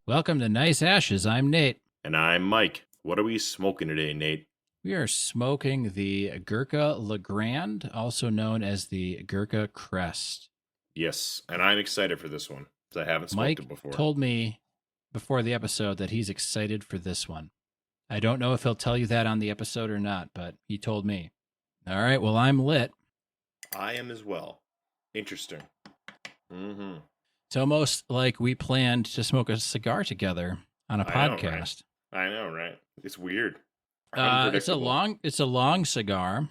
Welcome to Nice Ashes. I'm Nate. And I'm Mike. What are we smoking today, Nate? We are smoking the Gurkha Legrand, also known as the Gurkha Crest. Yes, and I'm excited for this one because I haven't smoked it Mike before. told me before the episode that he's excited for this one. I don't know if he'll tell you that on the episode or not, but he told me. All right, well, I'm lit. I am as well. Interesting. Mm-hmm. It's almost like we planned to smoke a cigar together on a podcast. I know, right? It's weird. It's a long cigar,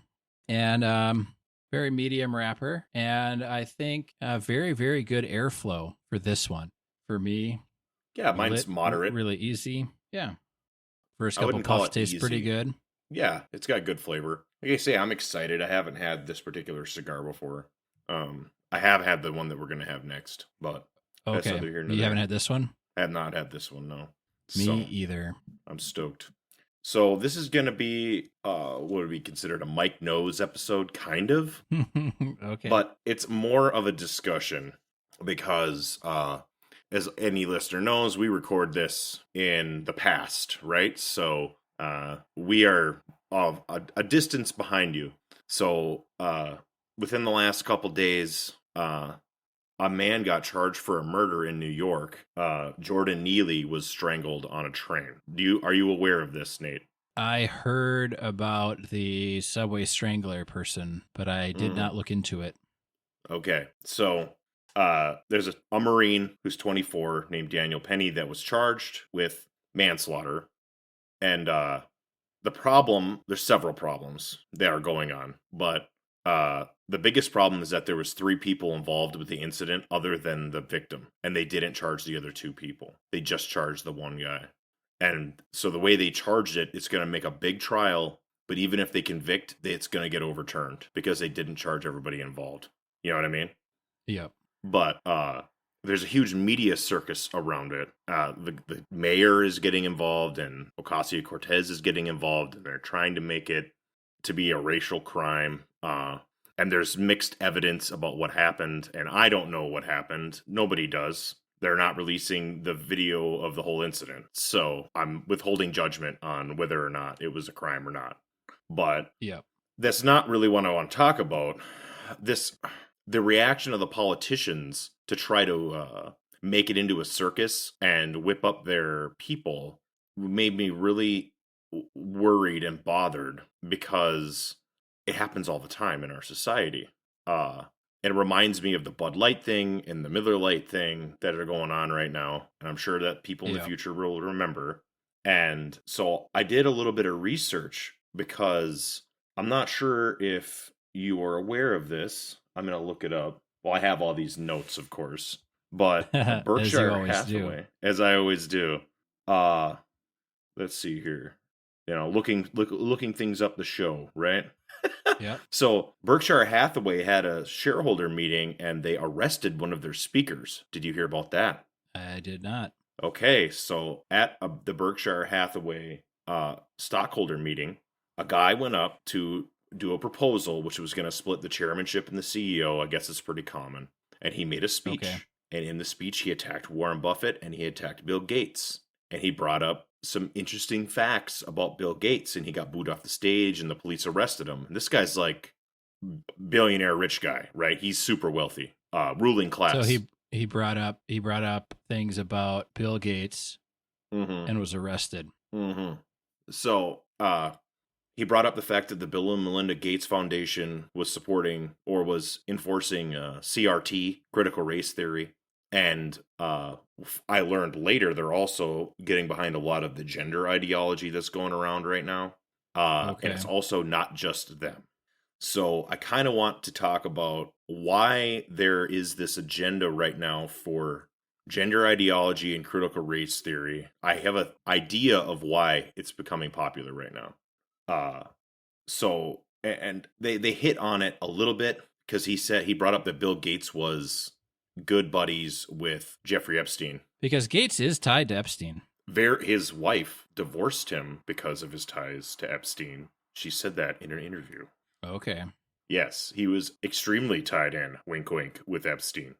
and very medium wrapper, and I think very very good airflow for this one. For me, Yeah, mine's moderate. really easy. Yeah, first I couple wouldn't call puffs it taste pretty easy. good. Yeah, it's got good flavor. Like I say, I'm excited. I haven't had this particular cigar before. I have had the one that we're gonna have next, but that's Okay, neither here nor you there. haven't had this one? I have not had this one, no. Me So either. I'm stoked. So this is gonna be what would be considered a Mike Knows episode, kind of. Okay. But it's more of a discussion because as any listener knows, we record this in the past, right? So we are of a distance behind you. So within the last couple days, a man got charged for a murder in New York. Jordan Neely was strangled on a train. Are you aware of this, Nate? I heard about the subway strangler person, but I did not look into it. Okay, so there's a Marine who's 24 named Daniel Penny that was charged with manslaughter. And there's several problems that are going on, but the biggest problem is that there was 3 people involved with the incident other than the victim, and they didn't charge the other 2 people. They just charged the one guy. And so the way they charged it, it's going to make a big trial, but even if they convict, it's going to get overturned because they didn't charge everybody involved. You know what I mean? Yep. But there's a huge media circus around it. The mayor is getting involved, and Ocasio-Cortez is getting involved, and they're trying to make it to be a racial crime. And there's mixed evidence about what happened, and I don't know what happened. Nobody does. They're not releasing the video of the whole incident, so I'm withholding judgment on whether or not it was a crime or not. But Yep. that's not really what I want to talk about. The reaction of the politicians to try to make it into a circus and whip up their people made me really worried and bothered because it happens all the time in our society. It reminds me of the Bud Light thing and the Miller Lite thing that are going on right now. And I'm sure that people in the future will remember. And so I did a little bit of research because I'm not sure if you are aware of this. I'm going to look it up. Well, I have all these notes, of course. But Berkshire Hathaway, as I always do. Let's see here. Looking things up the show, right? Yeah. So Berkshire Hathaway had a shareholder meeting and they arrested one of their speakers. Did you hear about that? I did not. Okay, so at the Berkshire Hathaway stockholder meeting, a guy went up to do a proposal which was going to split the chairmanship and the CEO. I guess it's pretty common. And he made a speech. Okay. And in the speech, he attacked Warren Buffett and he attacked Bill Gates. And he brought up some interesting facts about Bill Gates, and he got booed off the stage and the police arrested him. And this guy's like billionaire rich guy, right? He's super wealthy, ruling class. So he brought up things about Bill Gates and was arrested. Mm-hmm. So he brought up the fact that the Bill and Melinda Gates Foundation was supporting or was enforcing CRT, critical race theory. And I learned later they're also getting behind a lot of the gender ideology that's going around right now. And it's also not just them. So I kind of want to talk about why there is this agenda right now for gender ideology and critical race theory. I have an idea of why it's becoming popular right now. And they hit on it a little bit because he brought up that Bill Gates was good buddies with Jeffrey Epstein. Because Gates is tied to Epstein. His wife divorced him because of his ties to Epstein. She said that in an interview. Okay. Yes, he was extremely tied in, wink wink, with Epstein.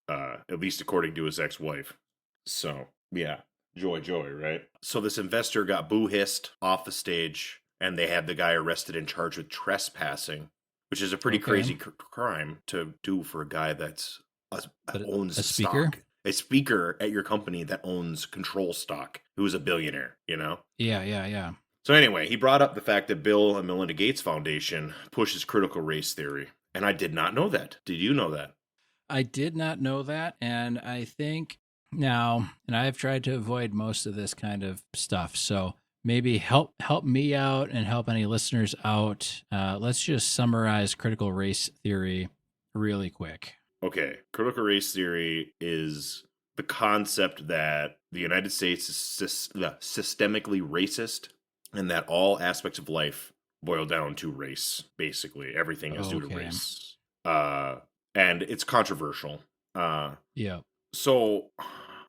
At least according to his ex-wife. So, yeah. Joy, right? So this investor got boo-hissed off the stage, and they had the guy arrested and charged with trespassing, which is a pretty Okay. crazy crime to do for a guy that's But owns a speaker? stock. A speaker at your company that owns control stock, who's a billionaire, you know? Yeah. So anyway, he brought up the fact that Bill and Melinda Gates Foundation pushes critical race theory. And I did not know that. Did you know that? I did not know that, and I think now, and I've tried to avoid most of this kind of stuff, so maybe help me out and help any listeners out. Let's just summarize critical race theory really quick. Okay. Critical race theory is the concept that the United States is systemically racist and that all aspects of life boil down to race, basically. Everything is due to race. And it's controversial. Yeah. So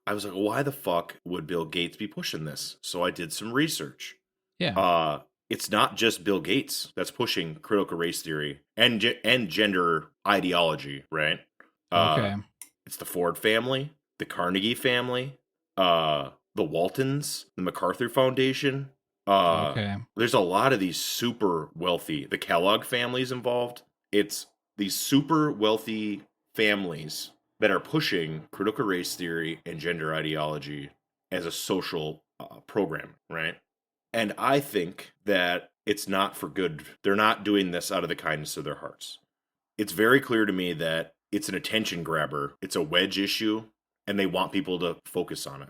I was like, why the fuck would Bill Gates be pushing this? So I did some research. Yeah. It's not just Bill Gates that's pushing critical race theory and gender ideology, right? Okay. It's the Ford family, the Carnegie family, the Waltons, the MacArthur Foundation. Okay. There's a lot of these super wealthy. The Kellogg family's involved. It's these super wealthy families that are pushing critical race theory and gender ideology as a social program, right? And I think that it's not for good. They're not doing this out of the kindness of their hearts. It's very clear to me that it's an attention grabber. It's a wedge issue, and they want people to focus on it.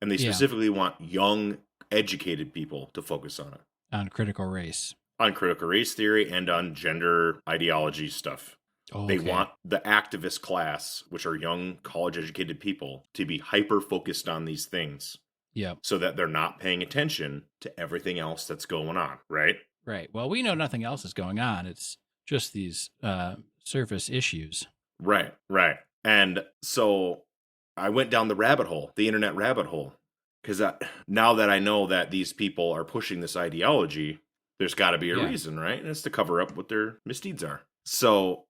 And they specifically want young, educated people to focus on it. On critical race. On critical race theory and on gender ideology stuff. Okay. They want the activist class, which are young, college-educated people, to be hyper-focused on these things. Yep. So that they're not paying attention to everything else that's going on, right? Right. Well, we know nothing else is going on. It's just these surface issues. Right. And so I went down the rabbit hole, the internet rabbit hole, because now that I know that these people are pushing this ideology, there's got to be a reason, right? And it's to cover up what their misdeeds are. So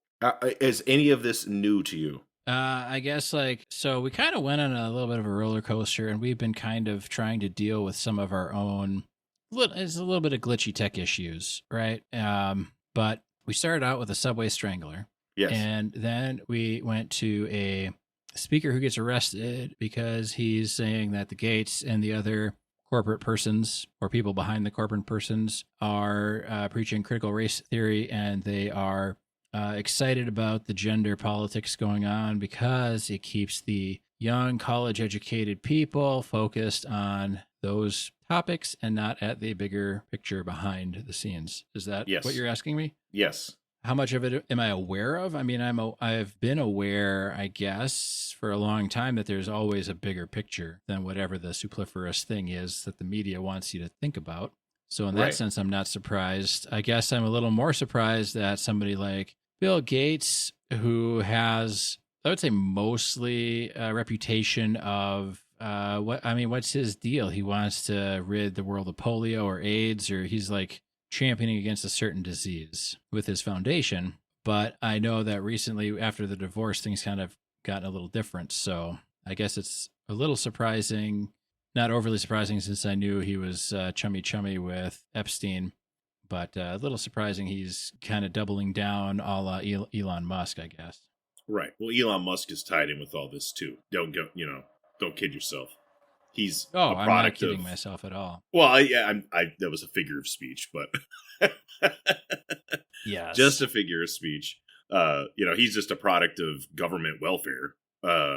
is any of this new to you? I guess so we kind of went on a little bit of a roller coaster, and we've been kind of trying to deal with some of our own, it's a little bit of glitchy tech issues, right? But we started out with a subway strangler. Yes. And then we went to a speaker who gets arrested because he's saying that the Gates and the other corporate persons or people behind the corporate persons are preaching critical race theory, and they are excited about the gender politics going on because it keeps the young college-educated people focused on those topics and not at the bigger picture behind the scenes. Is that what you're asking me? Yes. How much of it am I aware of? I mean, I've been aware, I guess, for a long time that there's always a bigger picture than whatever the superfluous thing is that the media wants you to think about. So in that sense, I'm not surprised. I guess I'm a little more surprised that somebody like Bill Gates, who has, I would say, mostly a reputation of what's his deal? He wants to rid the world of polio or AIDS, or he's like championing against a certain disease with his foundation. But I know that recently, after the divorce, things kind of gotten a little different. So I guess it's a little surprising, not overly surprising, since I knew he was chummy with Epstein. But a little surprising he's kind of doubling down a la Elon Musk, I guess. Right. Well, Elon Musk is tied in with all this too. Don't kid yourself. He's a product I'm not kidding myself at all. Well, yeah, that was a figure of speech, but yes, just a figure of speech. He's just a product of government welfare.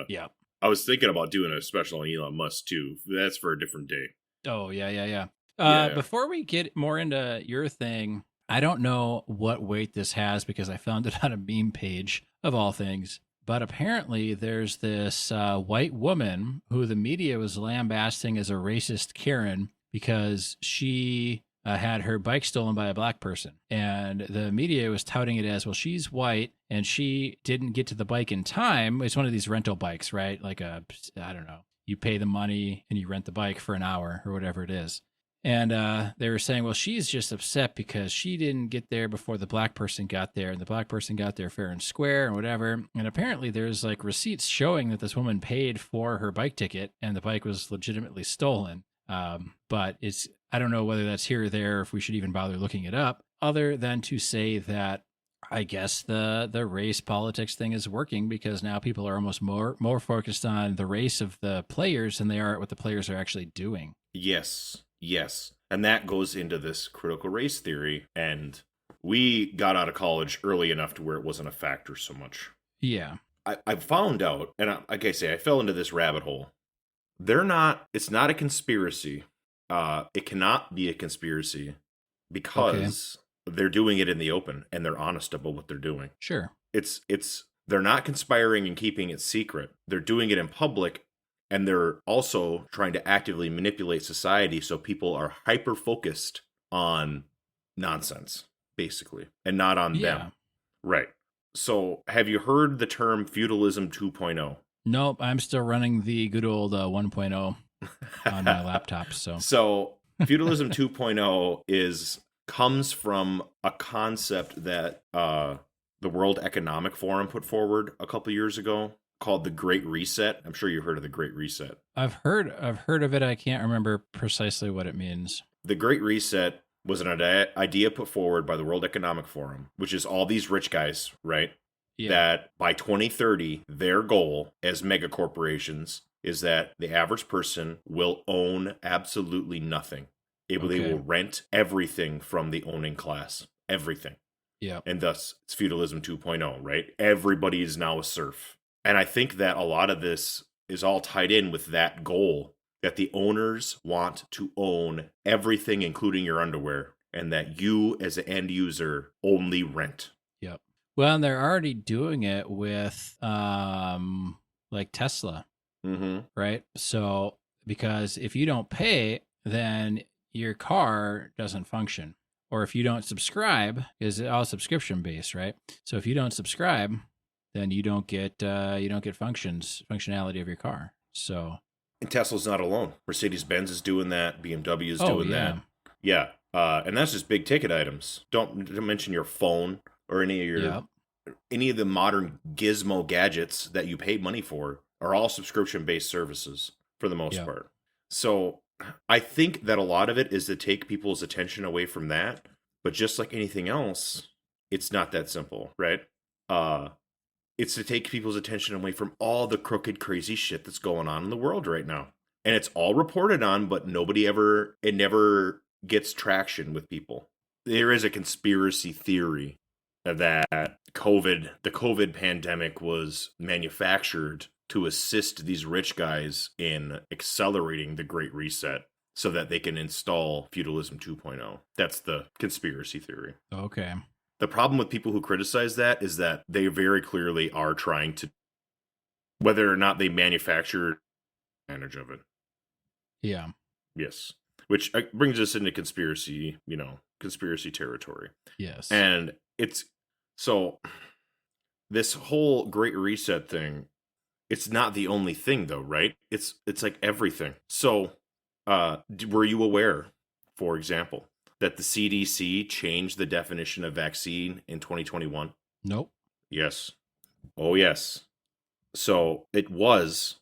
Yeah. I was thinking about doing a special on Elon Musk too. That's for a different day. Oh, yeah. Before we get more into your thing, I don't know what weight this has because I found it on a meme page of all things. But apparently there's this white woman who the media was lambasting as a racist Karen because she had her bike stolen by a black person. And the media was touting it as, well, she's white and she didn't get to the bike in time. It's one of these rental bikes, right? Like I don't know. You pay the money and you rent the bike for an hour or whatever it is. And they were saying, well, she's just upset because she didn't get there before the black person got there, and the black person got there fair and square and whatever. And apparently there's like receipts showing that this woman paid for her bike ticket and the bike was legitimately stolen. But I don't know whether that's here or there, if we should even bother looking it up, other than to say that I guess the race politics thing is working, because now people are almost more focused on the race of the players than they are at what the players are actually doing. Yes. And that goes into this critical race theory. And we got out of college early enough to where it wasn't a factor so much. Yeah. I found out, and like I say, I fell into this rabbit hole. It's not a conspiracy. It cannot be a conspiracy because they're doing it in the open and they're honest about what they're doing. Sure. They're not conspiring and keeping it secret. They're doing it in public, and they're also trying to actively manipulate society so people are hyper focused on nonsense, basically, and not on them. Right. So, have you heard the term feudalism 2.0? Nope, I'm still running the good old 1.0 on my laptop. So feudalism 2.0 comes from a concept that the World Economic Forum put forward a couple years ago called the Great Reset. I'm sure you heard of the Great Reset. I've heard of it. I can't remember precisely what it means. The Great Reset was an idea put forward by the World Economic Forum, which is all these rich guys, right? Yeah. That by 2030, their goal as mega corporations is that the average person will own absolutely nothing. They will rent everything from the owning class. Everything. Yeah. And thus, it's feudalism 2.0, right? Everybody is now a serf. And I think that a lot of this is all tied in with that goal, that the owners want to own everything, including your underwear, and that you, as an end user, only rent. Yep. Well, and they're already doing it with like Tesla, right? So, because if you don't pay, then your car doesn't function. Or if you don't subscribe, because it's all subscription based, right? So if you don't subscribe, then you don't get functionality of your car. So, and Tesla's not alone. Mercedes-Benz is doing that. BMW is doing that. Yeah, and that's just big ticket items. Don't mention your phone or any of the modern gizmo gadgets that you pay money for are all subscription-based services for the most part. So I think that a lot of it is to take people's attention away from that. But just like anything else, it's not that simple, right? It's to take people's attention away from all the crooked, crazy shit that's going on in the world right now. And it's all reported on, but it never gets traction with people. There is a conspiracy theory that the COVID pandemic was manufactured to assist these rich guys in accelerating the Great Reset so that they can install feudalism 2.0. That's the conspiracy theory. Okay. The problem with people who criticize that is that they very clearly are trying to, whether or not they manufacture advantage of it. Yeah. Yes. Which brings us into conspiracy territory. Yes. And so this whole Great Reset thing, it's not the only thing though, right? It's like everything. So, were you aware, for example, that the CDC changed the definition of vaccine in 2021? Nope. Yes. Oh, yes. So it was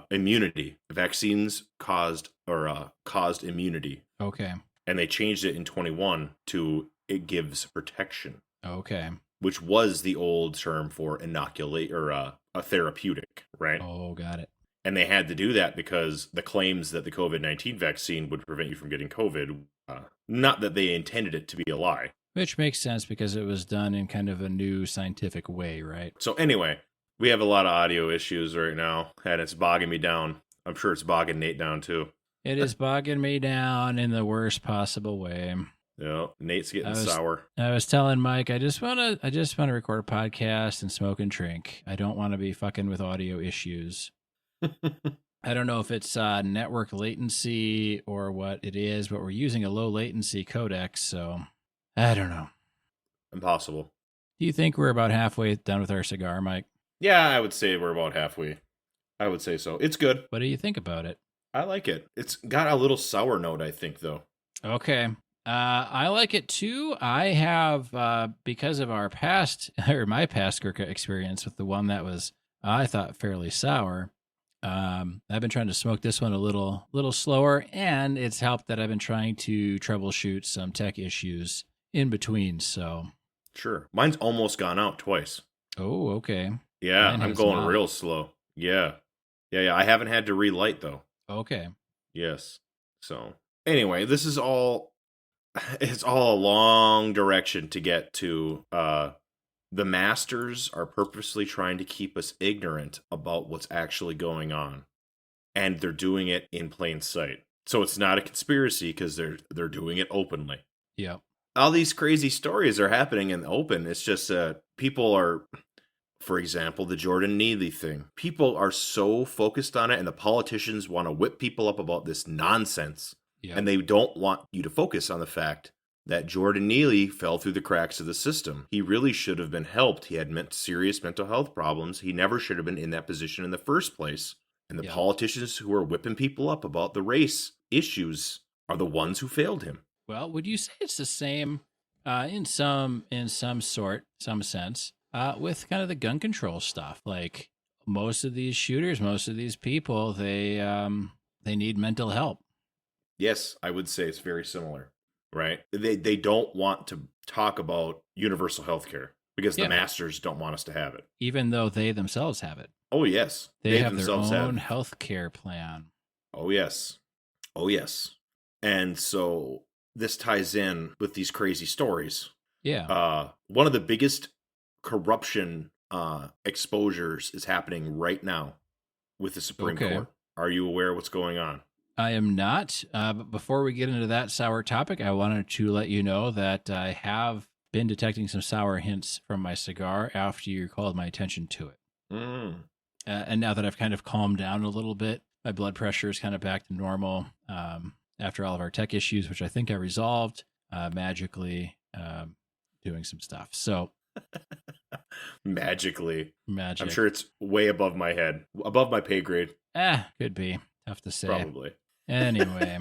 immunity. Vaccines caused immunity. Okay. And they changed it in 21 to it gives protection. Okay. Which was the old term for inoculate or a therapeutic, right? Oh, got it. And they had to do that because the claims that the COVID-19 vaccine would prevent you from getting COVID, not that they intended it to be a lie. Which makes sense because it was done in kind of a new scientific way, right? So anyway, we have a lot of audio issues right now, and it's bogging me down. I'm sure it's bogging Nate down, too. It is bogging me down in the worst possible way. Yeah, Nate's getting sour. I was telling Mike, I just want to record a podcast and smoke and drink. I don't want to be fucking with audio issues. I don't know if it's network latency or what it is, but we're using a low latency codec, so I don't know. Impossible. Do you think we're about halfway done with our cigar, Mike? Yeah, I would say we're about halfway. I would say so. It's good. What do you think about it? I like it. It's got a little sour note, I think, though. Okay. I like it too. I have, because of our past, or my past Gurkha experience with the one that was, I thought, fairly sour. I've been trying to smoke this one a little slower, and it's helped that I've been trying to troubleshoot some tech issues in between. So, Sure. Mine's almost gone out twice. oh, okay. Yeah, Mine I'm has going not. real slow. Yeah. Yeah. I haven't had to relight though. Okay. Yes. So, anyway, this is all it's all a long direction to get to the masters are purposely trying to keep us ignorant about what's actually going on, and they're doing it in plain sight. So it's not a conspiracy because they're doing it openly. Yep. All these crazy stories are happening in the open. It's just people are, for example, the Jordan Neely thing. People are so focused on it, and the politicians want to whip people up about this nonsense. Yep. And they don't want you to focus on the fact that Jordan Neely fell through the cracks of the system. He really should have been helped. He had serious mental health problems. He never should have been in that position in the first place. And the Yep. politicians who are whipping people up about the race issues are the ones who failed him. Well, would you say it's the same in some sense with kind of the gun control stuff? Like most of these shooters, most of these people, they need mental help. Yes, I would say it's very similar, right? They don't want to talk about universal health care because Yeah. the masters don't want us to have it. Even though they themselves have it. Oh, yes. They have their themselves own have. health care plan. Oh, yes. Oh, yes. And so this ties in with these crazy stories. Yeah. One of the biggest corruption exposures is happening right now with the Supreme Okay. Court. Are you aware of what's going on? I am not. But before we get into that sour topic, I wanted to let you know that I have been detecting some sour hints from my cigar after you called my attention to it. And now that I've kind of calmed down a little bit, my blood pressure is kind of back to normal after all of our tech issues, which I think I resolved magically doing some stuff. So Magically. magic. I'm sure it's way above my head, above my pay grade. Could be. Tough to say. Probably. Anyway,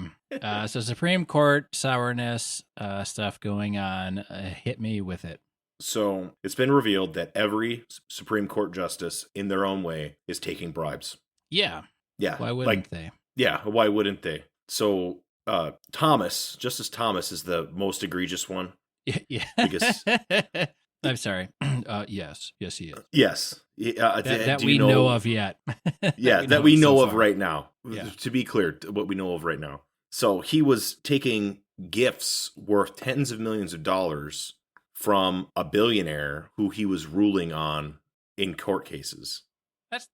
so Supreme Court sourness stuff going on. Hit me with it. So it's been revealed that every Supreme Court justice, in their own way, is taking bribes. Yeah. Yeah. Why wouldn't they? Yeah. Why wouldn't they? So Justice Thomas is the most egregious one. Yeah. Because I'm sorry. Yes, he is. Yes. That we know of yet. Yeah, that we know so of far. right now. Yeah. To be clear, what we know of right now. So he was taking gifts worth tens of millions of dollars from a billionaire who he was ruling on in court cases.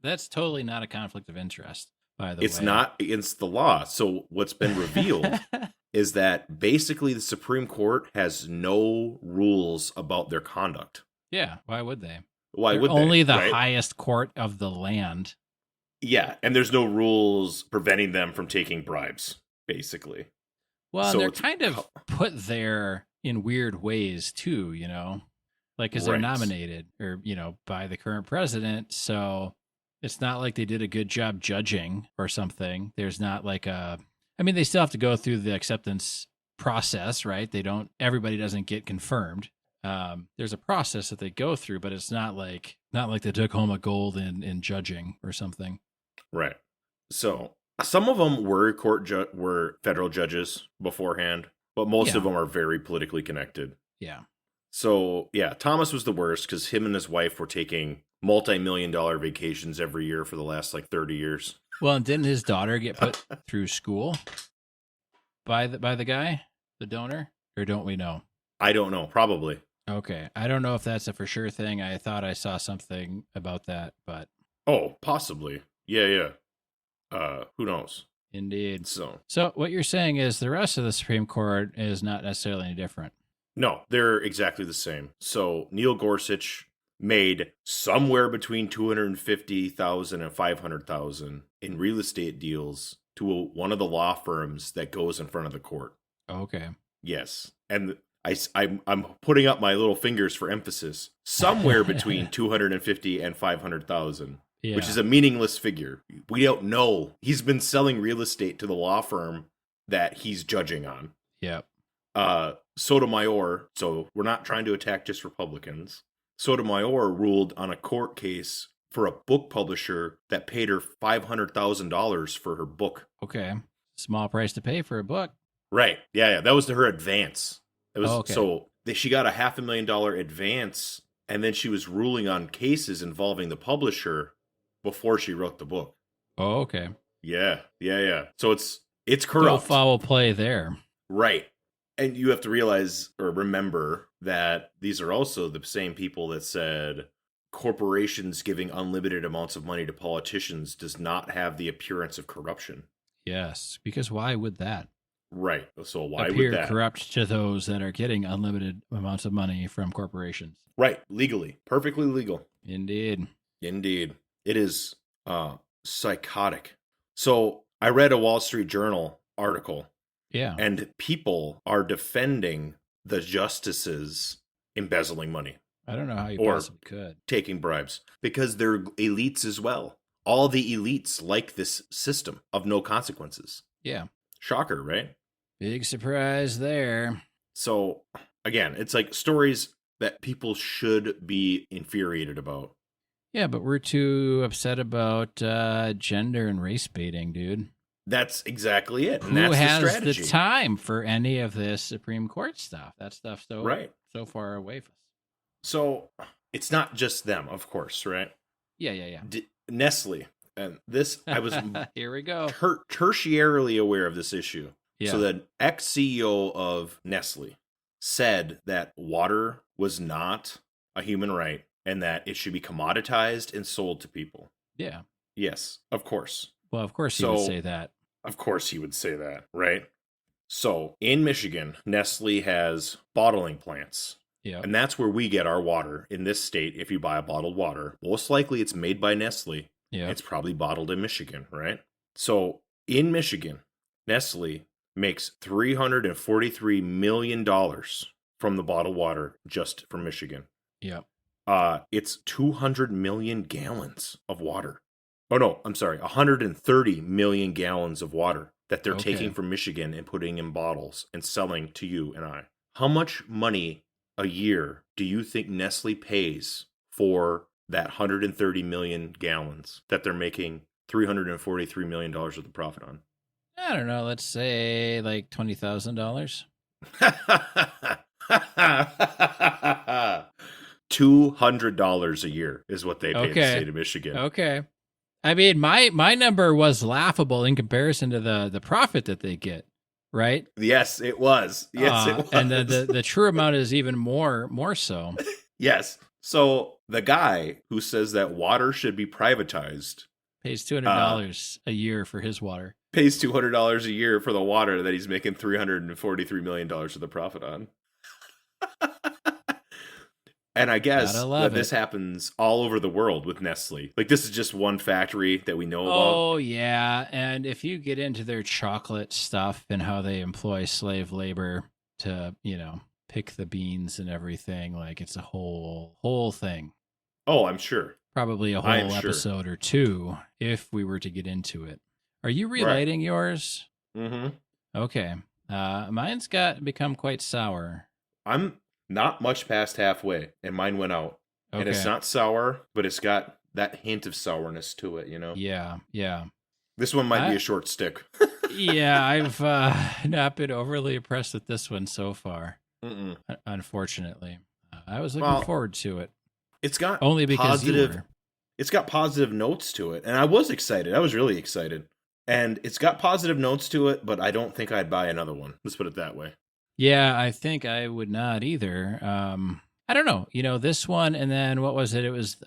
That's totally not a conflict of interest, by the way. It's not against the law. So what's been revealed is that basically the Supreme Court has no rules about their conduct. Yeah, why would they? Why They're would they? only the right? highest court of the land. Yeah, and there's no rules preventing them from taking bribes, basically. Well, So they're it's- kind of put there in weird ways too, like because they're Right. nominated or by the current president. So it's not like they did a good job judging or something. There's not like they still have to go through the acceptance process, right? Everybody doesn't get confirmed. There's a process that they go through, but it's not like they took home a gold in judging or something. Right. So some of them were federal judges beforehand, but most of them are very politically connected. Yeah. So yeah, Thomas was the worst because him and his wife were taking multi-million-dollar vacations every year for the last 30 years. Well, and didn't his daughter get put through school by the guy, the donor, or don't we know? I don't know. Probably. Okay, I don't know if that's a for sure thing. I thought I saw something about that, but Oh, possibly. Yeah. Who knows? indeed. So what you're saying is the rest of the Supreme Court is not necessarily any different. no, they're exactly the same. So Neil Gorsuch made somewhere between $250,000 and $500,000 in real estate deals to one of the law firms that goes in front of the court. Okay. Yes, and I'm putting up my little fingers for emphasis. Somewhere between 250 and 500,000, Yeah. which is a meaningless figure. We don't know. He's been selling real estate to the law firm that he's judging on. Yep. Sotomayor, so we're not trying to attack just Republicans. Sotomayor ruled on a court case for a book publisher that paid her $500,000 for her book. Okay. Small price to pay for a book. Right. Yeah. That was her advance. It was Okay. so she got a $500,000 advance, and then she was ruling on cases involving the publisher before she wrote the book. Oh, okay. Yeah. So it's No corrupt. foul play there. Right. And you have to realize or remember that these are also the same people that said corporations giving unlimited amounts of money to politicians does not have the appearance of corruption. Yes, because why would that? Right. So why appear would that? corrupt to those that are getting unlimited amounts of money from corporations? Right. Legally. Perfectly legal. Indeed. It is psychotic. So I read a Wall Street Journal article. Yeah. And people are defending the justices embezzling money. I don't know how you Or possibly could. taking bribes because they're elites as well. All the elites like this system of no consequences. Yeah. Shocker, right? Big surprise there. So, again, it's like stories that people should be infuriated about. Yeah, but we're too upset about gender and race baiting, dude. That's exactly it. And Who that's has the strategy. the time for any of this Supreme Court stuff? That stuff's so far away from us. So it's not just them, of course, right? Yeah. Nestle. And this, I was Here we go. tertiarily aware of this issue. Yeah. So the ex-CEO of Nestle said that water was not a human right and that it should be commoditized and sold to people. Yeah. Yes, of course. Well, of course he would say that. Of course he would say that, right? So in Michigan, Nestle has bottling plants. Yeah. And that's where we get our water in this state. If you buy a bottled water, most likely it's made by Nestle. Yeah. It's probably bottled in Michigan, right? So in Michigan, Nestle makes $343 million from the bottled water just from Michigan. Yeah. It's 200 million gallons of water. Oh, no, I'm sorry. 130 million gallons of water that they're taking from Michigan and putting in bottles and selling to you and I. How much money a year do you think Nestle pays for that 130 million gallons that they're making $343 million of the profit on? I don't know. Let's say like $20,000. $200 a year is what they pay the state of Michigan. Okay. I mean, my number was laughable in comparison to the profit that they get, right? Yes, it was. Yes, it was. And the true amount is even more so. Yes. So the guy who says that water should be privatized pays $200 a year for his water. Pays $200 a year for the water that he's making $343 million of the profit on. And I guess that this happens all over the world with Nestle. Like, this is just one factory that we know about. Oh, yeah. And if you get into their chocolate stuff and how they employ slave labor to, pick the beans and everything, like, it's a whole thing. Oh, I'm sure. Probably a whole episode or two if we were to get into it. Are you relighting yours? Mm-hmm. Okay. Mine's become quite sour. I'm not much past halfway, and mine went out. Okay. And it's not sour, but it's got that hint of sourness to it, Yeah. This one might be a short stick. Yeah, I've not been overly impressed with this one so far. Mm-mm. Unfortunately. I was looking forward to it. It's got only because it's got positive notes to it, and I was excited. I was really excited. And it's got positive notes to it, but I don't think I'd buy another one. Let's put it that way. Yeah, I think I would not either. I don't know. This one, and then what was it? It was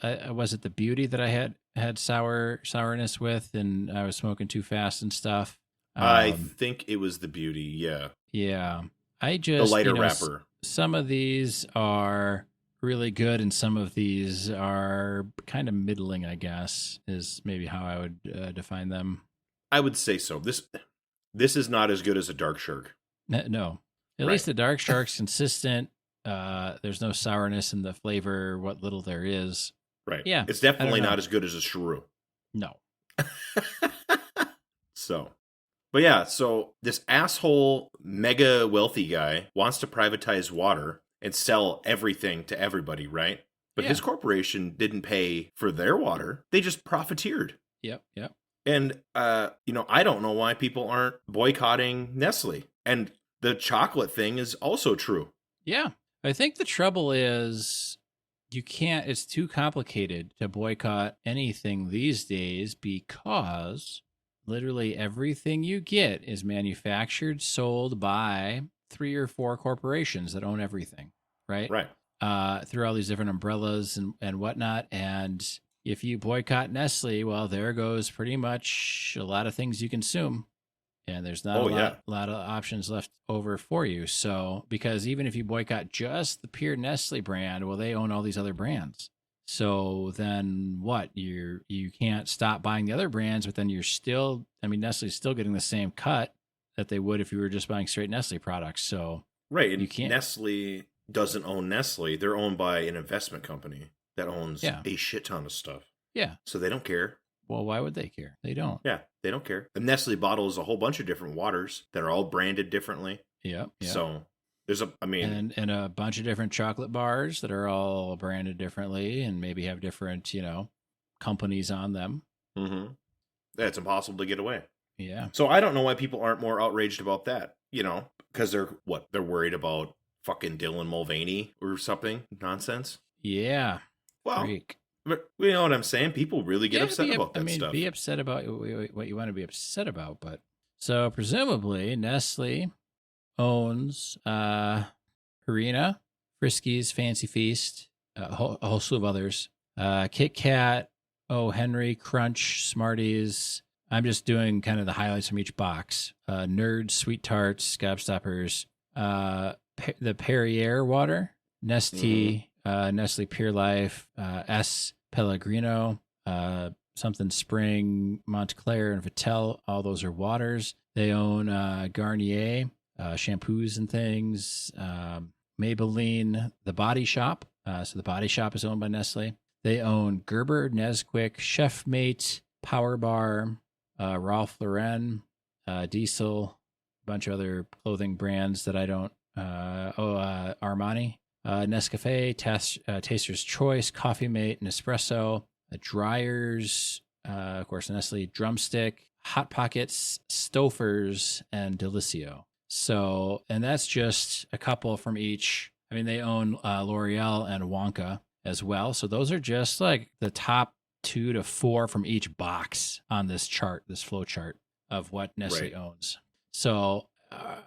it the Beauty that I had sourness with, and I was smoking too fast and stuff. I think it was the Beauty. Yeah. Yeah. I just the lighter wrapper. Some of these are really good, and some of these are kind of middling, I guess, is maybe how I would define them. I would say so. This is not as good as a Dark Shark. No. At least the Dark Shark's consistent. There's no sourness in the flavor, what little there is. Right. Yeah. It's definitely not as good as a Shrew. No. So, But yeah, so this asshole mega wealthy guy wants to privatize water and sell everything to everybody, right? But Yeah. his corporation didn't pay for their water. They just profiteered. Yep. Yep. And I don't know why people aren't boycotting Nestle. And the chocolate thing is also true. Yeah. I think the trouble is you can't, it's too complicated to boycott anything these days because literally everything you get is manufactured, sold by 3 or 4 corporations that own everything, right? Right. Through all these different umbrellas and whatnot. And if you boycott Nestle, well, there goes pretty much a lot of things you consume. And there's not a lot of options left over for you. So, because even if you boycott just the pure Nestle brand, well, they own all these other brands. So then what? You can't stop buying the other brands, but then you're still, I mean, Nestle's still getting the same cut that they would if you were just buying straight Nestle products. So right, and you can't. Nestle doesn't own Nestle. They're owned by an investment company that owns a shit ton of stuff. Yeah. So they don't care. Well, why would they care? They don't. Yeah, they don't care. And Nestle bottles a whole bunch of different waters that are all branded differently. Yeah. So there's and a bunch of different chocolate bars that are all branded differently and maybe have different, companies on them. Mm-hmm. Yeah, it's impossible to get away. Yeah. So I don't know why people aren't more outraged about that, because they're worried about fucking Dylan Mulvaney or something nonsense. Yeah. Well, but you know what I'm saying? People really get upset about that stuff. Be upset about what you want to be upset about. But so presumably Nestle owns Purina, Friskies, Fancy Feast, a whole slew of others. Kit Kat, O. Henry, Crunch, Smarties. I'm just doing kind of the highlights from each box. Nerds, Sweet Tarts, Gobstoppers, the Perrier water, Nestea, Nestle Pure Life, S. Pellegrino, something Spring, Montclair, and Vittel. All those are waters. They own Garnier, shampoos and things. Maybelline, The Body Shop. So The Body Shop is owned by Nestle. They own Gerber, Nesquik, Chef Mate, Power Bar, Ralph Lauren, Diesel, a bunch of other clothing brands that I don't. Armani, Nescafe, Taster's Choice, Coffee Mate, Nespresso, Dryers, of course, Nestle Drumstick, Hot Pockets, Stouffer's, and Delicio. So, and that's just a couple from each. I mean, they own L'Oreal and Wonka as well. So those are just like the top 2 to 4 from each box on this chart, this flow chart of what Nestle owns. So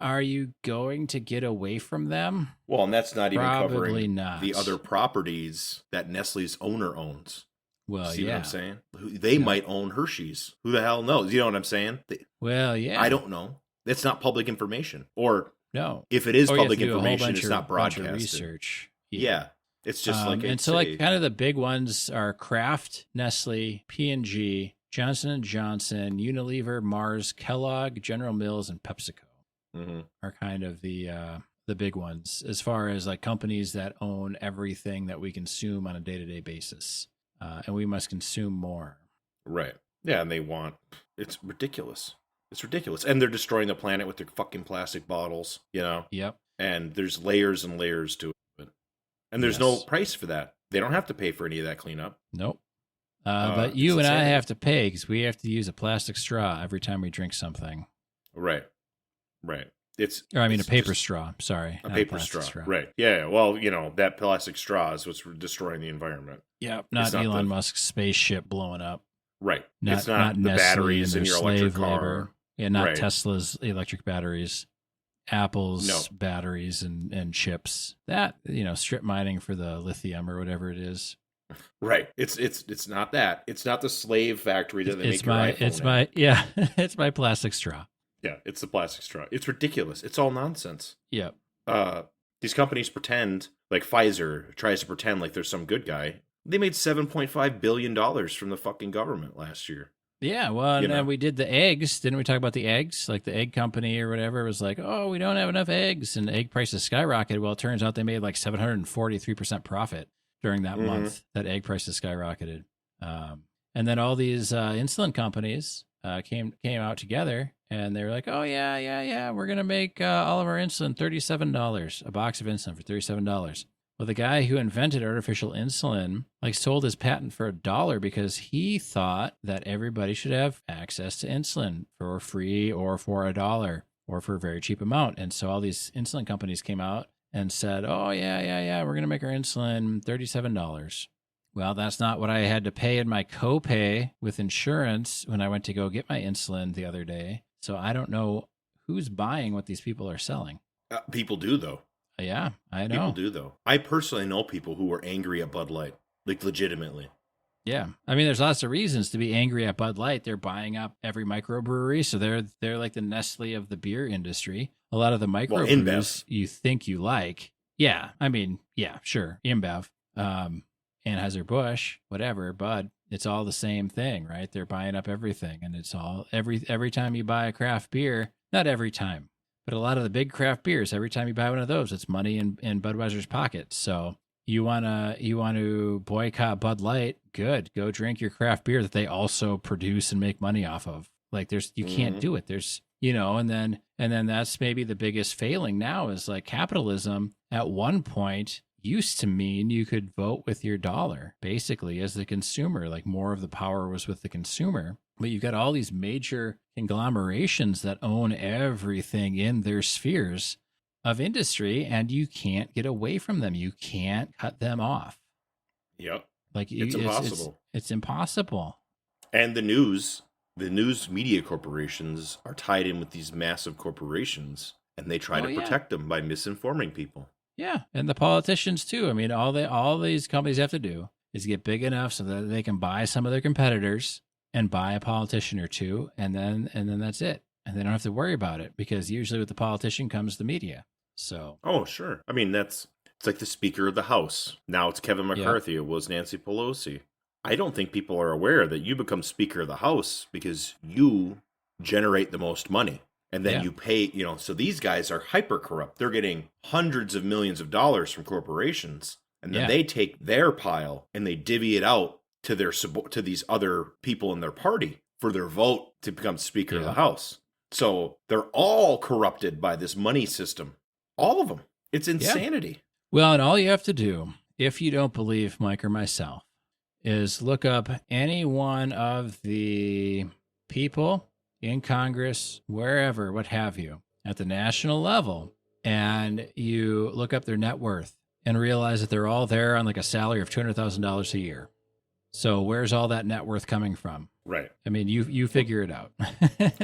are you going to get away from them? Well, and that's not even covering not. The other properties that Nestle's owner owns. Well, See what I'm saying? They might own Hershey's. Who the hell knows? You know what I'm saying? I don't know. It's not public information. Or no, if it is public information, it's not broadcasted. Research. Yeah. It's just and so like kind of the big ones are Kraft, Nestle, P&G, Johnson & Johnson, Unilever, Mars, Kellogg, General Mills, and PepsiCo. Are kind of the big ones as far as like companies that own everything that we consume on a day-to-day basis, and we must consume more. Right. Yeah, and it's ridiculous. It's ridiculous, and they're destroying the planet with their fucking plastic bottles. Yep. And there's layers and layers to it, and there's no price for that. They don't have to pay for any of that cleanup. Nope. But you and I have to pay because we have to use a plastic straw every time we drink something. Right. A paper straw. Sorry. A paper straw. Right. Yeah. Well, that plastic straw is what's destroying the environment. Yeah. Not Elon Musk's spaceship blowing up. Right. It's not the batteries in your electric car. Labor. Yeah. Not Tesla's electric batteries. Apple's batteries and chips. That, strip mining for the lithium or whatever it is. Right. It's not that. It's not the slave factory that they make your iPhone it's my plastic straw. Yeah, it's the plastic straw. It's ridiculous. It's all nonsense. Yeah. These companies pretend, like Pfizer tries to pretend like there's some good guy. They made $7.5 billion from the fucking government last year. Yeah, well, and then we did the eggs. Didn't we talk about the eggs? Like the egg company or whatever was like, oh, we don't have enough eggs. And egg prices skyrocketed. Well, it turns out they made like 743% profit during that month that egg prices skyrocketed. And then all these insulin companies, came out together, and they were like, "Oh yeah, we're gonna make all of our insulin $37, a box of insulin for $37." Well, the guy who invented artificial insulin sold his patent for $1 because he thought that everybody should have access to insulin for free or for $1 or for a very cheap amount. And so all these insulin companies came out and said, "Oh yeah, we're gonna make our insulin $37." Well, that's not what I had to pay in my copay with insurance when I went to go get my insulin the other day. So I don't know who's buying what these people are selling. People do, though. Yeah, I know. People do, though. I personally know people who were angry at Bud Light, legitimately. Yeah, I mean, there's lots of reasons to be angry at Bud Light. They're buying up every microbrewery, so they're like the Nestle of the beer industry. A lot of the microbrews you think you like. Yeah, I mean, yeah, sure, InBev, Anheuser-Busch, whatever, Bud. It's all the same thing, right? They're buying up everything, and it's all every time you buy a craft beer. Not every time, but a lot of the big craft beers, every time you buy one of those, it's money in Budweiser's pockets. So you want to boycott Bud Light? Good. Go drink your craft beer that they also produce and make money off of. You can't do it. There's, and then that's maybe the biggest failing now is capitalism at one point used to mean you could vote with your dollar basically as the consumer, more of the power was with the consumer. But you've got all these major conglomerations that own everything in their spheres of industry, and you can't get away from them. You can't cut them off. Yep. It's impossible. It's impossible. And the news media corporations are tied in with these massive corporations, and they try to protect them by misinforming people. Yeah, and the politicians too. I mean, all these companies have to do is get big enough so that they can buy some of their competitors and buy a politician or two, and then that's it. And they don't have to worry about it because usually with the politician comes the media. So. Oh, sure. I mean, it's like the Speaker of the House. Now it's Kevin McCarthy. Yep. It was Nancy Pelosi. I don't think people are aware that you become Speaker of the House because you generate the most money. And then you pay, so these guys are hyper corrupt. They're getting hundreds of millions of dollars from corporations. And then they take their pile and they divvy it out to these other people in their party for their vote to become Speaker of the House. So they're all corrupted by this money system. All of them. It's insanity. Yeah. Well, and all you have to do, if you don't believe Mike or myself, is look up any one of the people in Congress, wherever, what have you, at the national level, and you look up their net worth and realize that they're all there on a salary of $200,000 a year. So where's all that net worth coming from? Right. I mean, you figure it out.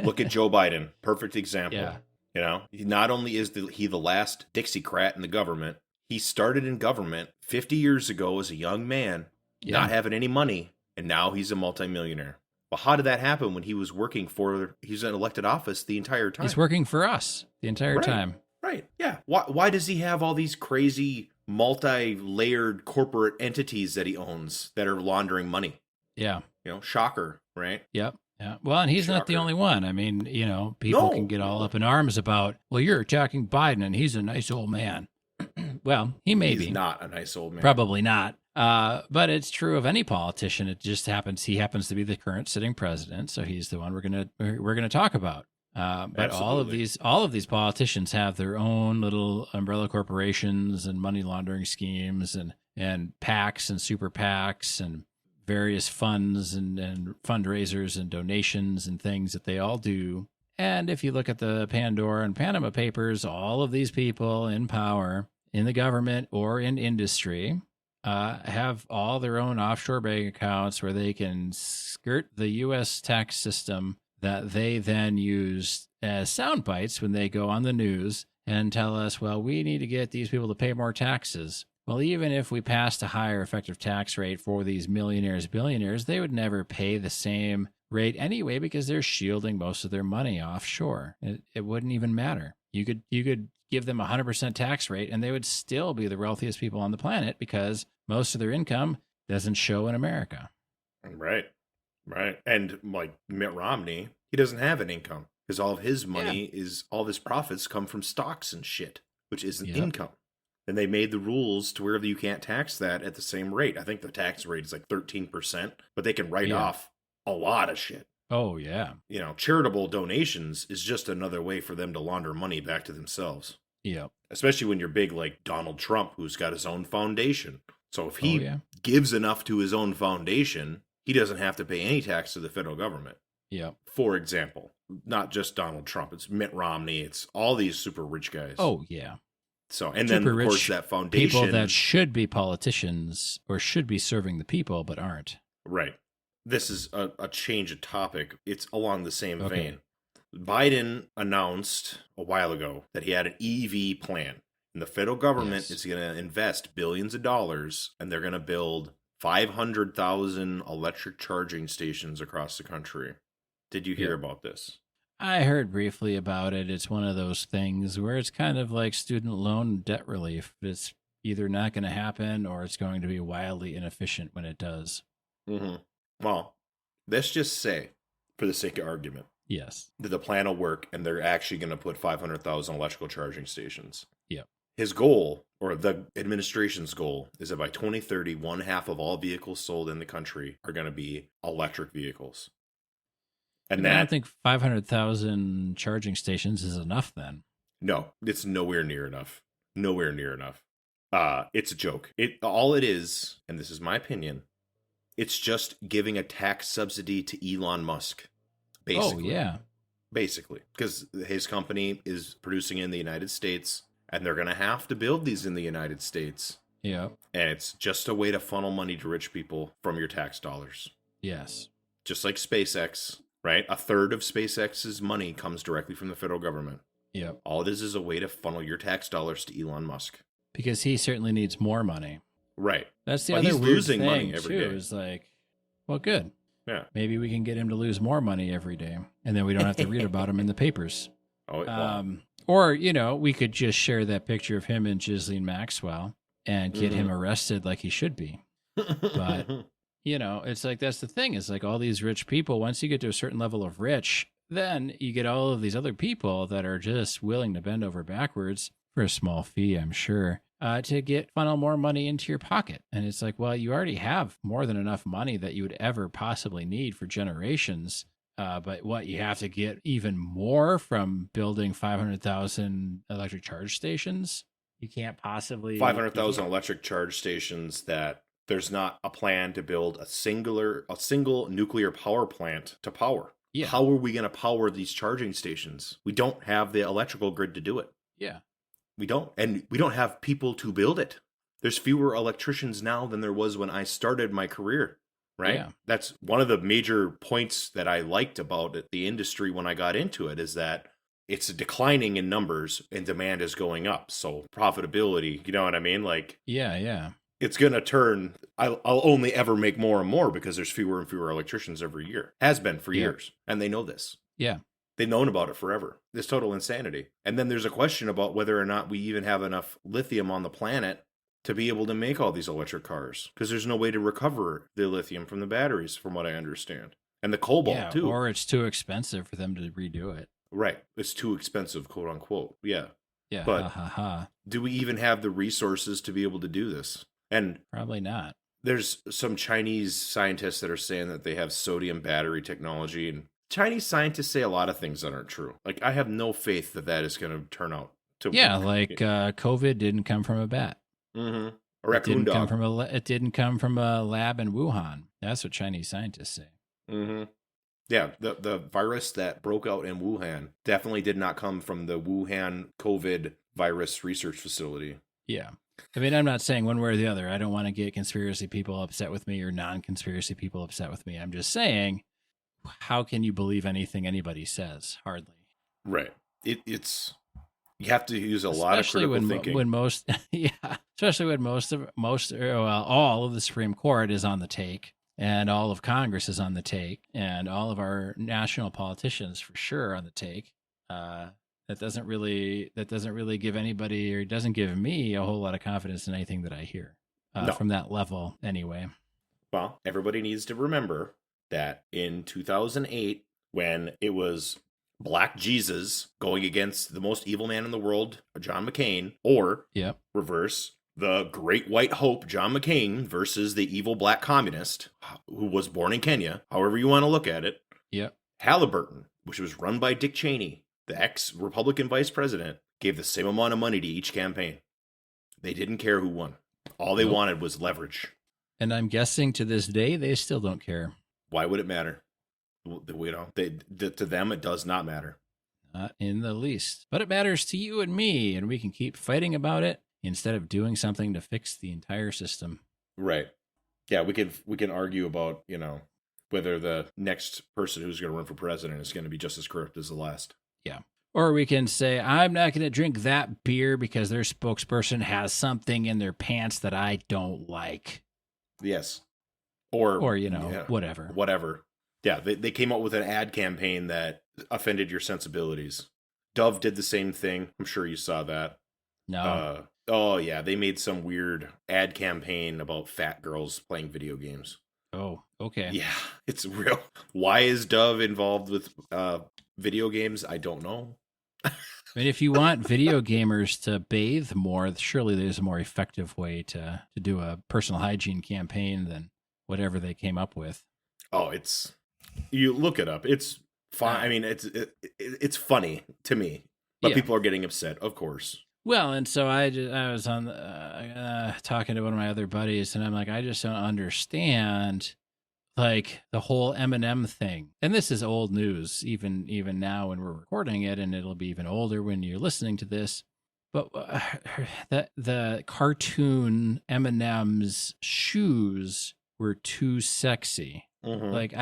Look at Joe Biden. Perfect example. Yeah. Not only is he the last Dixiecrat in the government, he started in government 50 years ago as a young man, not having any money, and now he's a multimillionaire. Well, how did that happen when he was he's in elected office the entire time? He's working for us the entire time. Right, yeah. Why does he have all these crazy multi-layered corporate entities that he owns that are laundering money? Yeah. Shocker, right? Yep. Yeah. Well, and he's not the only one. I mean, people can get all up in arms about, well, you're attacking Biden and he's a nice old man. Well, he may be. He's not a nice old man. Probably not. But it's true of any politician. It just happens. He happens to be the current sitting president. So he's the one we're going to talk about. But all of these politicians have their own little umbrella corporations and money laundering schemes and PACs and super PACs and various funds and fundraisers and donations and things that they all do. And if you look at the Pandora and Panama Papers, all of these people in power in the government or in industry have all their own offshore bank accounts where they can skirt the U.S. tax system that they then use as sound bites when they go on the news and tell us, well, we need to get these people to pay more taxes. Well, even if we passed a higher effective tax rate for these millionaires, billionaires, they would never pay the same rate anyway because they're shielding most of their money offshore. It wouldn't even matter. You could give them 100% tax rate and they would still be the wealthiest people on the planet because most of their income doesn't show in America. Right. And like Mitt Romney, he doesn't have an income because all of his money all of his profits come from stocks and shit, which isn't income. And they made the rules to where you can't tax that at the same rate. I think the tax rate is 13%, but they can write off a lot of shit. Oh, yeah. Charitable donations is just another way for them to launder money back to themselves. Yeah. Especially when you're big like Donald Trump, who's got his own foundation. So if Oh, he yeah. gives enough to his own foundation, he doesn't have to pay any tax to the federal government. Yeah. For example, not just Donald Trump, it's Mitt Romney, it's all these super rich guys. Oh, yeah. So, and Super then, of rich course, that foundation. People that should be politicians or should be serving the people, but aren't. Right. This is a change of topic. It's along the same vein. Biden announced a while ago that he had an EV plan. And the federal government is going to invest billions of dollars, and they're going to build 500,000 electric charging stations across the country. Did you hear about this? I heard briefly about it. It's one of those things where it's kind of like student loan debt relief. It's either not going to happen or it's going to be wildly inefficient when it does. Mm-hmm. Well, let's just say, for the sake of argument, yes, that the plan will work and they're actually going to put 500,000 electrical charging stations. Yep. His goal, or the administration's goal, is that by 2030, one half of all vehicles sold in the country are going to be electric vehicles. And I don't think 500,000 charging stations is enough then. No, it's nowhere near enough. Nowhere near enough. It's a joke. All it is, and this is my opinion, it's just giving a tax subsidy to Elon Musk. Basically. Oh, yeah. Basically. Because his company is producing in the United States, and they're going to have to build these in the United States. Yeah. And it's just a way to funnel money to rich people from your tax dollars. Yes. Just like SpaceX, right? A third of SpaceX's money comes directly from the federal government. Yep. All it is a way to funnel your tax dollars to Elon Musk. Because he certainly needs more money. Right. That's the well, other he's weird losing thing, money every too, day. is like, well, good. Yeah. Maybe we can get him to lose more money every day, and then we don't have to read about him in the papers. Oh, wow. Or, we could just share that picture of him and Ghislaine Maxwell and get him arrested like he should be. But, it's like, that's the thing. It's like all these rich people, once you get to a certain level of rich, then you get all of these other people that are just willing to bend over backwards for a small fee, I'm sure, to funnel more money into your pocket. And it's like, well, you already have more than enough money that you would ever possibly need for generations. But what, you have to get even more from building 500,000 electric charge stations? You can't possibly... 500,000 electric charge stations that there's not a plan to build a single nuclear power plant to power. Yeah. How are we going to power these charging stations? We don't have the electrical grid to do it. Yeah. We don't. And we don't have people to build it. There's fewer electricians now than there was when I started my career, right? Yeah. That's one of the major points that I liked about the industry when I got into it, is that it's declining in numbers and demand is going up. So profitability, you know what I mean? Like, yeah. It's going to turn, I'll only ever make more and more because there's fewer and fewer electricians every year. Has been for years. And they know this. Yeah. They've known about it forever. It's total insanity. And then there's a question about whether or not we even have enough lithium on the planet to be able to make all these electric cars. Because there's no way to recover the lithium from the batteries, from what I understand. And the cobalt, too. Or it's too expensive for them to redo it. Right. It's too expensive, quote unquote. Yeah. Yeah. But do we even have the resources to be able to do this? And probably not. There's some Chinese scientists that are saying that they have sodium battery technology, and Chinese scientists say a lot of things that aren't true. Like, I have no faith that is going to turn out to like COVID didn't come from a bat. Mm-hmm. A raccoon dog. It didn't come from a lab in Wuhan. That's what Chinese scientists say. Mm-hmm. Yeah, the virus that broke out in Wuhan definitely did not come from the Wuhan COVID virus research facility. Yeah. I mean, I'm not saying one way or the other. I don't want to get conspiracy people upset with me or non-conspiracy people upset with me. I'm just saying, how can you believe anything anybody says? Hardly. Right. It's you have to use a lot of critical thinking. Especially when all of the Supreme Court is on the take, and all of Congress is on the take, and all of our national politicians for sure are on the take. That doesn't really give anybody, or doesn't give me, a whole lot of confidence in anything that I hear from that level anyway. Well, everybody needs to remember that in 2008, when it was Black Jesus going against the most evil man in the world, John McCain, or reverse, the great white hope, John McCain, versus the evil black communist who was born in Kenya, however you want to look at it. Yep. Halliburton, which was run by Dick Cheney, the ex-Republican vice president, gave the same amount of money to each campaign. They didn't care who won. All they wanted was leverage. And I'm guessing to this day, they still don't care. Why would it matter? To them, it does not matter. Not in the least. But it matters to you and me, and we can keep fighting about it instead of doing something to fix the entire system. Right. Yeah, we can argue about, whether the next person who's going to run for president is going to be just as corrupt as the last. Yeah. Or we can say, I'm not going to drink that beer because their spokesperson has something in their pants that I don't like. Yes. Or whatever. Whatever. Yeah, they came out with an ad campaign that offended your sensibilities. Dove did the same thing. I'm sure you saw that. No. Oh, yeah. They made some weird ad campaign about fat girls playing video games. Oh, okay. Yeah, it's real. Why is Dove involved with video games? I don't know. I mean, if you want video gamers to bathe more, surely there's a more effective way to do a personal hygiene campaign than whatever they came up with. Oh, you look it up. It's fine. I mean, it's funny to me, but people are getting upset, of course. Well, and so I was on talking to one of my other buddies, and I'm like, I just don't understand, like, the whole Eminem thing. And this is old news, even now when we're recording it, and it'll be even older when you're listening to this. But the cartoon Eminem's shoes were too sexy. Mm-hmm. Like,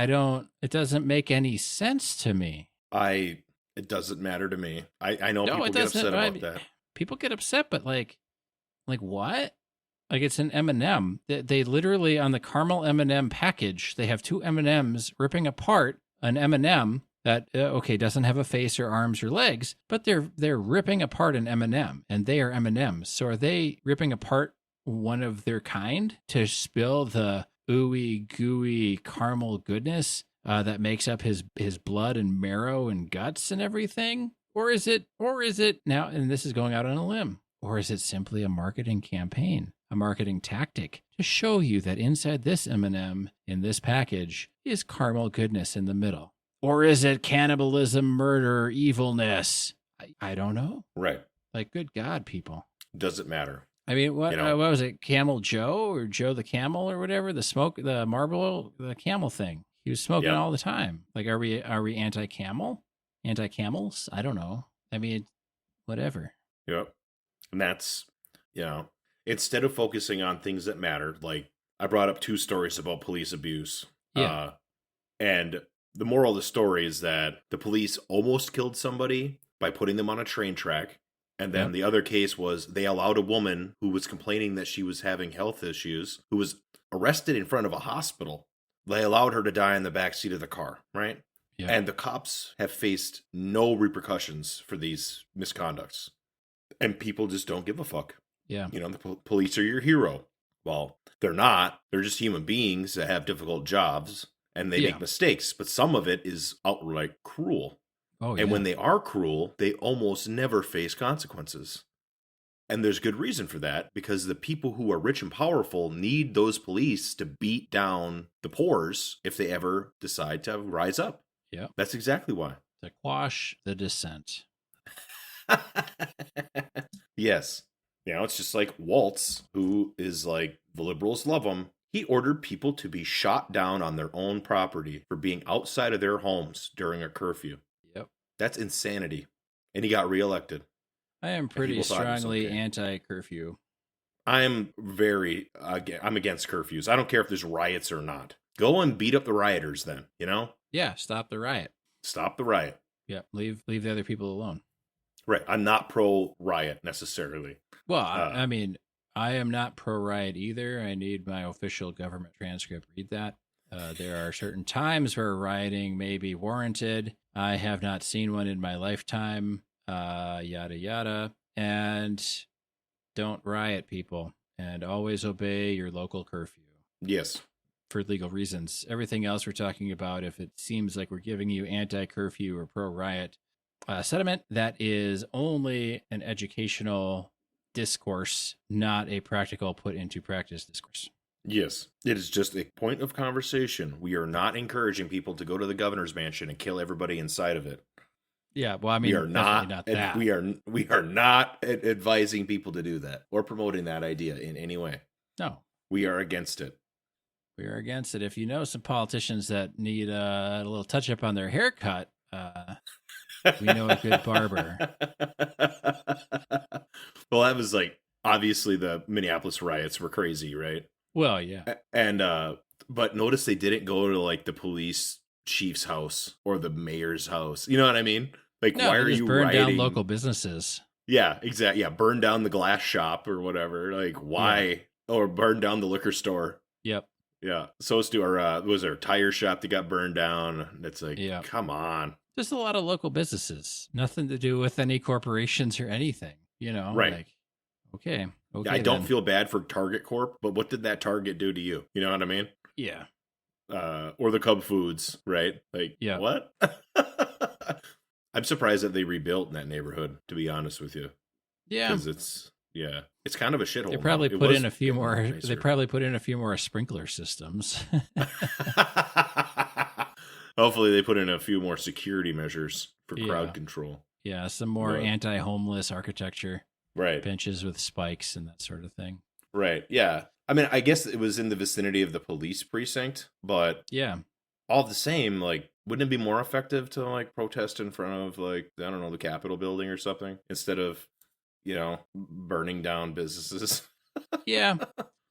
it doesn't make any sense to me. It doesn't matter to me. I know people get upset about that. People get upset, but like what? Like, it's an M&M. They literally, on the caramel M&M package, they have two M&Ms ripping apart an M&M that doesn't have a face or arms or legs, but they're ripping apart an M&M, and they are M&Ms. So are they ripping apart one of their kind to spill the ooey gooey caramel goodness that makes up his blood and marrow and guts and everything? Or is it now, and this is going out on a limb, or is it simply a marketing campaign, a marketing tactic to show you that inside this M&M in this package is caramel goodness in the middle? Or is it cannibalism, murder, evilness? I don't know. Right. Like, good God, people. Doesn't matter. I mean, what was it? Camel Joe or Joe the Camel or whatever? The Marlboro, the camel thing. He was smoking all the time. Like, are we anti-camel? Anti-camels? I don't know. I mean, whatever. Yep. And that's, instead of focusing on things that matter, like I brought up 2 stories about police abuse. Yeah. And the moral of the story is that the police almost killed somebody by putting them on a train track. And then the other case was they allowed a woman who was complaining that she was having health issues, who was arrested in front of a hospital. They allowed her to die in the backseat of the car, right? Yeah. And the cops have faced no repercussions for these misconducts. And people just don't give a fuck. Yeah. The police are your hero. Well, they're not. They're just human beings that have difficult jobs, and they make mistakes. But some of it is outright cruel. Oh, yeah. And when they are cruel, they almost never face consequences. And there's good reason for that, because the people who are rich and powerful need those police to beat down the poors if they ever decide to rise up. Yeah. That's exactly why. To quash the dissent. Yes. It's just like Waltz, who is like, the liberals love him. He ordered people to be shot down on their own property for being outside of their homes during a curfew. Yep. That's insanity. And he got reelected. I am pretty strongly anti-curfew. I'm against curfews. I don't care if there's riots or not. Go and beat up the rioters then, Yeah, stop the riot. Stop the riot. Yeah, leave the other people alone. Right. I'm not pro-riot necessarily. Well, I mean, I am not pro-riot either. I need my official government transcript. Read that. There are certain times where rioting may be warranted. I have not seen one in my lifetime. Yada, yada. And don't riot, people. And always obey your local curfew. Yes. For legal reasons. Everything else we're talking about, if it seems like we're giving you anti-curfew or pro-riot sentiment, that is only an educational discourse, not a practical put into practice discourse. Yes, it is just a point of conversation. We are not encouraging people to go to the governor's mansion and kill everybody inside of it. Yeah, well, I We mean, are definitely not. not that. We are not advising people to do that or promoting that idea in any way. No, We are against it. we are against it. If you know some politicians that need a little touch up on their haircut, we know a good barber. Well, that was like obviously the Minneapolis riots were crazy, right? Well, yeah. And but notice they didn't go to like the police chief's house or the mayor's house. You know what I mean? Like, No, why they are just you burned down rioting? local businesses. Yeah, exactly. Yeah, burn down the glass shop or whatever. Like, why? Yeah. Or burn down the liquor store. Yep. Yeah. So to our was there a tire shop that got burned down? It's like, Yep. come on. Just a lot of local businesses. Nothing to do with any corporations or anything. You know, Right. like, okay. I don't feel bad for Target Corp, but what did that Target do to you? You know what I mean? Yeah. Or the Cub Foods, right? Like, Yeah. what? I'm surprised that they rebuilt in that neighborhood, to be honest with you. Yeah. Because it's kind of a shithole. They probably now. It put was in a few getting more. nicer. They probably put in a few more sprinkler systems. Hopefully, they put in a few more security measures for Yeah. crowd control. Yeah, some more Right. anti-homeless architecture, Right. benches with spikes and that sort of thing. Right. Yeah. I mean, I guess it was in the vicinity of the police precinct, but Yeah. all the same, like, wouldn't it be more effective to like protest in front of like, I don't know, the Capitol building or something instead of, burning down businesses? Yeah.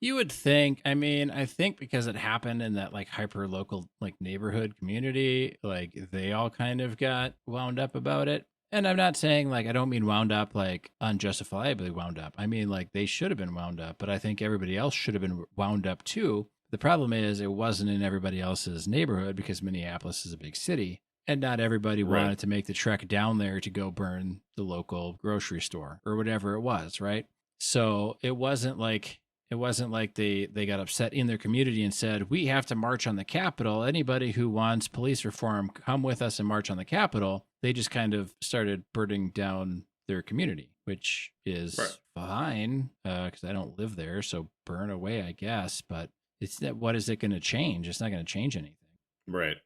You would think. I mean, I think because it happened in that like hyper local like neighborhood community, like they all kind of got wound up about it. And I'm not saying like I don't mean wound up like unjustifiably wound up. I mean like they should have been wound up, but I think everybody else should have been wound up too. The problem is it wasn't in everybody else's neighborhood because Minneapolis is a big city and not everybody Right. wanted to make the trek down there to go burn the local grocery store or whatever it was, right? So it wasn't like they got upset in their community and said, we have to march on the Capitol. Anybody who wants police reform, come with us and march on the Capitol. They just kind of started burning down their community, which is Right. fine because I don't live there. So burn away, I guess. But it's that. What is it going to change? It's not going to change anything. Right.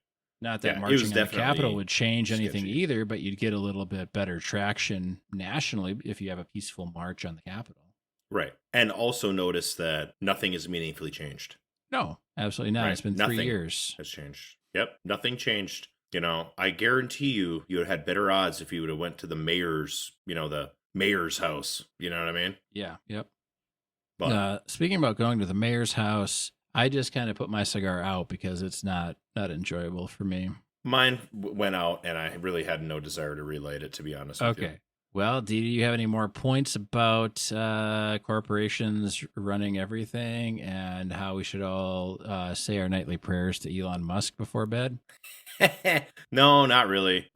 Not that Yeah, it marching was on the definitely Capitol would change anything sketchy. either, but you'd get a little bit better traction nationally if you have a peaceful march on the Capitol. Right. And also notice that nothing is meaningfully changed. No, absolutely not. Right. It's been Nothing 3 years. has changed. Yep. Nothing changed. I guarantee you would have had better odds if you would have went to the mayor's house. You know what I mean? Yeah. Yep. But Speaking about going to the mayor's house, I just kind of put my cigar out because it's not enjoyable for me. mine went out and I really had no desire to relight it, to be honest with you. Okay. Well, do you have any more points about corporations running everything and how we should all say our nightly prayers to Elon Musk before bed? No, not really.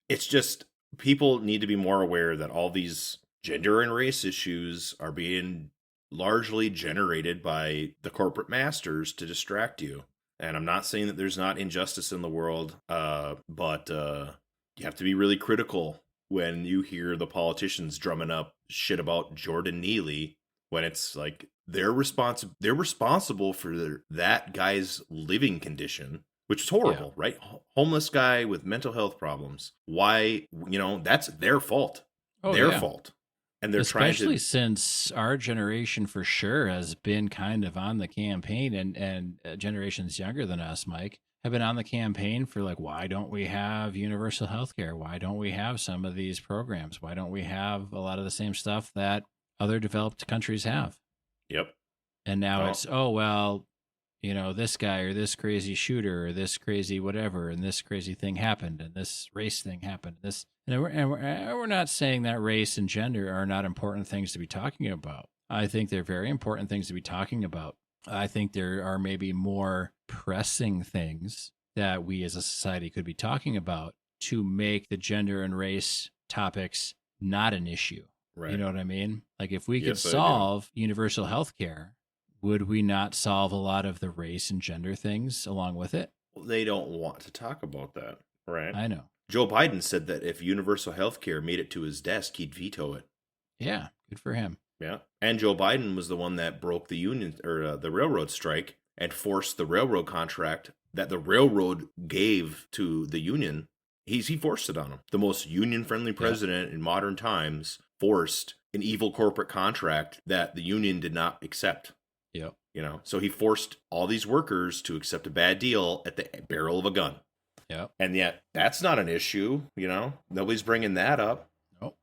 It's just people need to be more aware that all these gender and race issues are being largely generated by the corporate masters to distract you. And I'm not saying that there's not injustice in the world, but you have to be really critical when you hear the politicians drumming up shit about Jordan Neely when it's like they're responsible for that guy's living condition, which is horrible, right? Homeless guy with mental health problems. Why, that's their fault. Their fault. And they're especially trying to, since our generation for sure has been kind of on the campaign and generations younger than us, Mike, have been on the campaign for like, why don't we have universal health care? Why don't we have some of these programs? Why don't we have a lot of the same stuff that other developed countries have? Yep. And now it's, this guy or this crazy shooter or this crazy whatever, and this crazy thing happened, and this race thing happened. We're not saying that race and gender are not important things to be talking about. I think they're very important things to be talking about. I think there are maybe more pressing things that we as a society could be talking about to make the gender and race topics not an issue. Right. You know what I mean? Like if we could Yes, I do. solve universal health care, would we not solve a lot of the race and gender things along with it? They don't want to talk about that, right? I know. Joe Biden said that if universal health care made it to his desk, he'd veto it. Yeah, good for him. Yeah. And Joe Biden was the one that broke the union or the railroad strike and forced the railroad contract that the railroad gave to the union. He forced it on him. The most union friendly president in modern times forced an evil corporate contract that the union did not accept. Yep. So he forced all these workers to accept a bad deal at the barrel of a gun. Yep. And yet that's not an issue. Nobody's bringing that up. Nope.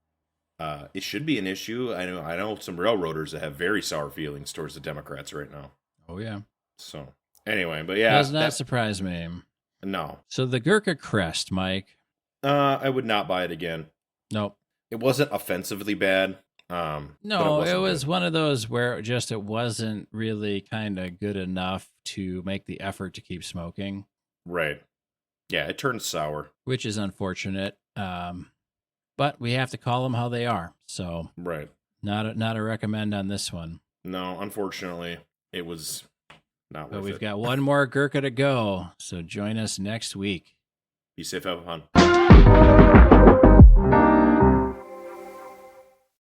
It should be an issue. I know some railroaders that have very sour feelings towards the Democrats right now. Oh yeah. So anyway, but yeah, does not surprise me. No. So the Gurkha Crest, Mike. I would not buy it again. Nope. It wasn't offensively bad. No, it was one of those where it wasn't really kind of good enough to make the effort to keep smoking. Right. Yeah, it turned sour, which is unfortunate. But we have to call them how they are. So right. Not a recommend on this one. No, unfortunately, it was not worth it. But we've got one more Gurkha to go. So join us next week. Be safe, have fun.